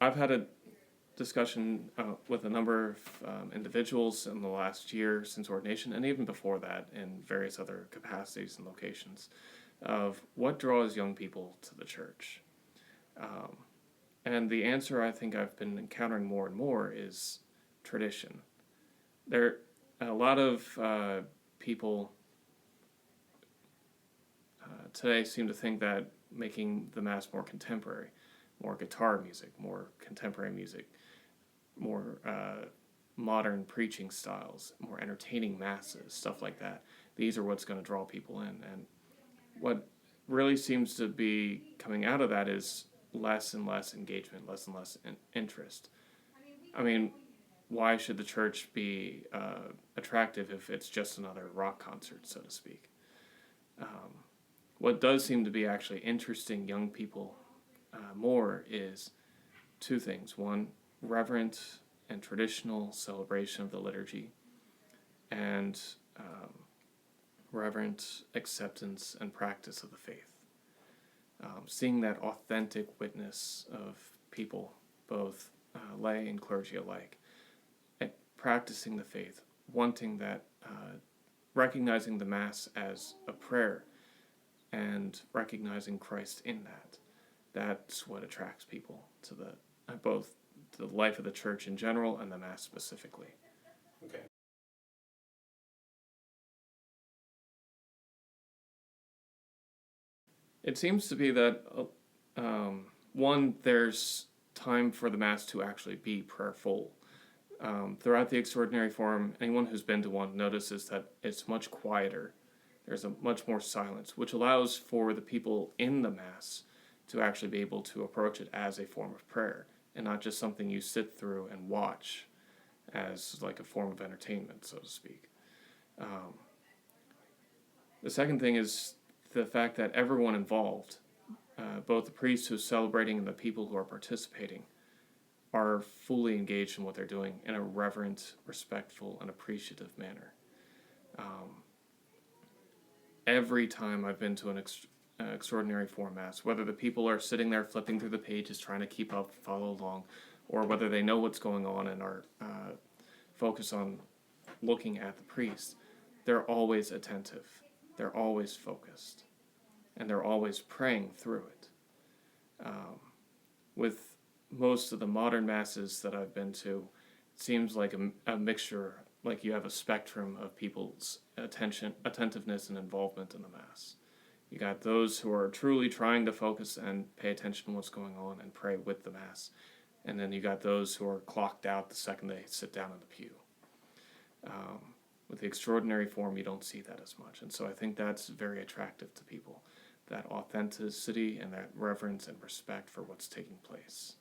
I've had a discussion with a number of individuals in the last year since ordination, and even before that in various other capacities and locations, of what draws young people to the church. And the answer I think I've been encountering more and more is tradition. A lot of people today seem to think that making the Mass more contemporary, more guitar music, more contemporary music, more modern preaching styles, more entertaining masses, stuff like that, these are what's going to draw people in. And what really seems to be coming out of that is less and less engagement, less and less interest. I mean, why should the church be attractive if it's just another rock concert, so to speak? What does seem to be actually interesting young people more is two things. One, reverent and traditional celebration of the liturgy, and reverent acceptance and practice of the faith. Seeing that authentic witness of people, both lay and clergy alike, and practicing the faith, wanting that, recognizing the Mass as a prayer, and recognizing Christ in that. That's what attracts people to both the life of the church in general and the Mass specifically. Okay. It seems to be that, one, there's time for the Mass to actually be prayerful. Throughout the extraordinary form, anyone who's been to one notices that it's much quieter. There's a much more silence, which allows for the people in the Mass to actually be able to approach it as a form of prayer, and not just something you sit through and watch as like a form of entertainment, so to speak. The second thing is the fact that everyone involved, both the priest who's celebrating and the people who are participating, are fully engaged in what they're doing in a reverent, respectful, and appreciative manner. Every time I've been to an extraordinary form Mass, whether the people are sitting there flipping through the pages trying to keep up, follow along, or whether they know what's going on and are focused on looking at the priest, they're always attentive, they're always focused, and they're always praying through it. With most of the modern Masses that I've been to, it seems like a mixture, like you have a spectrum of people's attentiveness and involvement in the Mass. You got those who are truly trying to focus and pay attention to what's going on and pray with the Mass. And then you got those who are clocked out the second they sit down in the pew. With the extraordinary form, you don't see that as much. And so I think that's very attractive to people, that authenticity and that reverence and respect for what's taking place.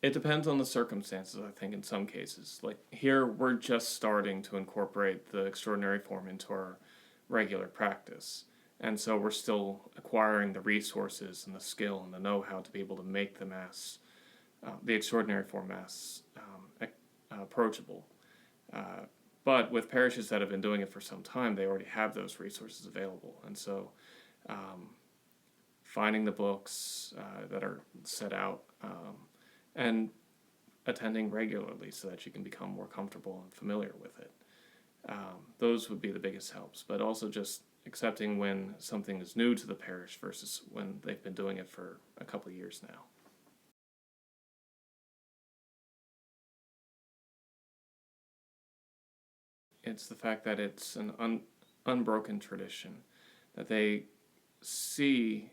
It depends on the circumstances, I think, in some cases. Like here, we're just starting to incorporate the extraordinary form into our regular practice. And so we're still acquiring the resources and the skill and the know-how to be able to make the Mass, the extraordinary form Mass, approachable. But with parishes that have been doing it for some time, they already have those resources available. And so finding the books that are set out, and attending regularly so that you can become more comfortable and familiar with it. Those would be the biggest helps, but also just accepting when something is new to the parish versus when they've been doing it for a couple of years now. It's the fact that it's an unbroken tradition, that they see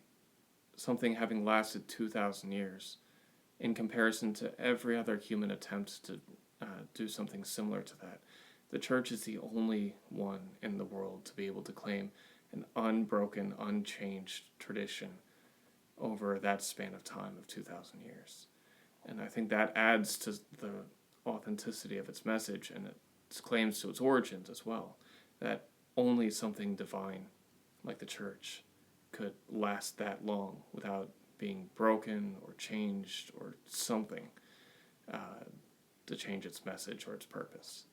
something having lasted 2,000 years in comparison to every other human attempt to do something similar to that. The Church is the only one in the world to be able to claim an unbroken, unchanged tradition over that span of time of 2,000 years. And I think that adds to the authenticity of its message and its claims to its origins as well, that only something divine like the Church could last that long without being broken or changed or something to change its message or its purpose.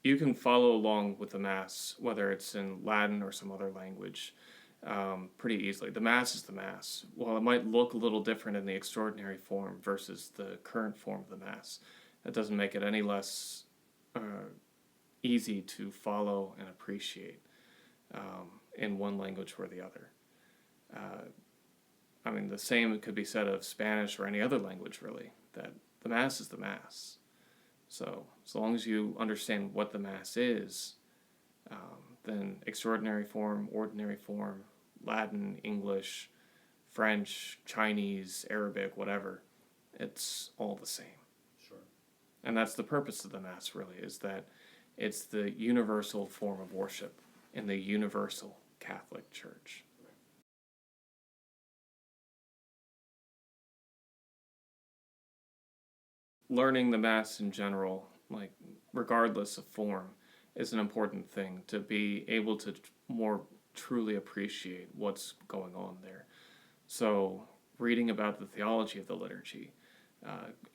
you can follow along with the Mass, whether it's in Latin or some other language, pretty easily. The Mass is the Mass. While it might look a little different in the extraordinary form versus the current form of the Mass, that doesn't make it any less easy to follow and appreciate in one language or the other. I mean, the same could be said of Spanish or any other language, really, that the Mass is the Mass. So, as long as you understand what the Mass is, then extraordinary form, ordinary form, Latin, English, French, Chinese, Arabic, whatever, it's all the same. Sure. And that's the purpose of the Mass, really, is that it's the universal form of worship in the universal Catholic Church. Learning the Mass in general, like regardless of form, is an important thing to be able to more truly appreciate what's going on there. So, reading about the theology of the liturgy,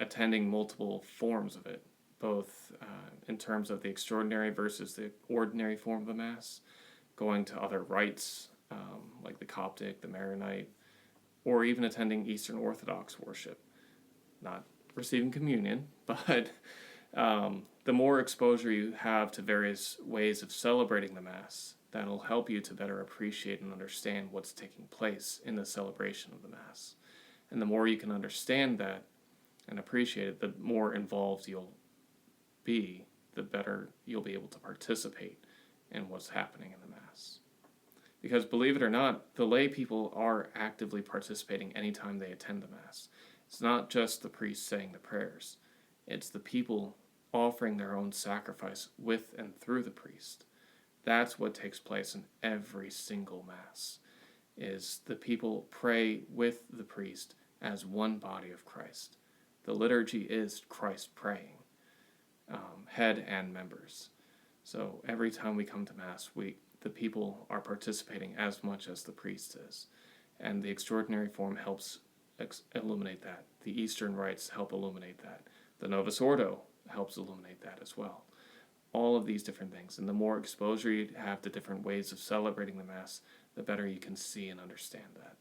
attending multiple forms of it, both in terms of the extraordinary versus the ordinary form of the Mass, going to other rites like the Coptic, the Maronite, or even attending Eastern Orthodox worship. Not receiving communion, but the more exposure you have to various ways of celebrating the Mass, that'll help you to better appreciate and understand what's taking place in the celebration of the Mass. And the more you can understand that and appreciate it, the more involved you'll be, the better you'll be able to participate in what's happening in the Mass. Because believe it or not, the lay people are actively participating anytime they attend the Mass. It's not just the priest saying the prayers. It's the people offering their own sacrifice with and through the priest. That's what takes place in every single Mass, is the people pray with the priest as one body of Christ. The liturgy is Christ praying, head and members. So every time we come to Mass, the people are participating as much as the priest is. And the extraordinary form helps illuminate that. The Eastern rites help illuminate that. The Novus Ordo helps illuminate that as well. All of these different things. And the more exposure you have to different ways of celebrating the Mass, the better you can see and understand that.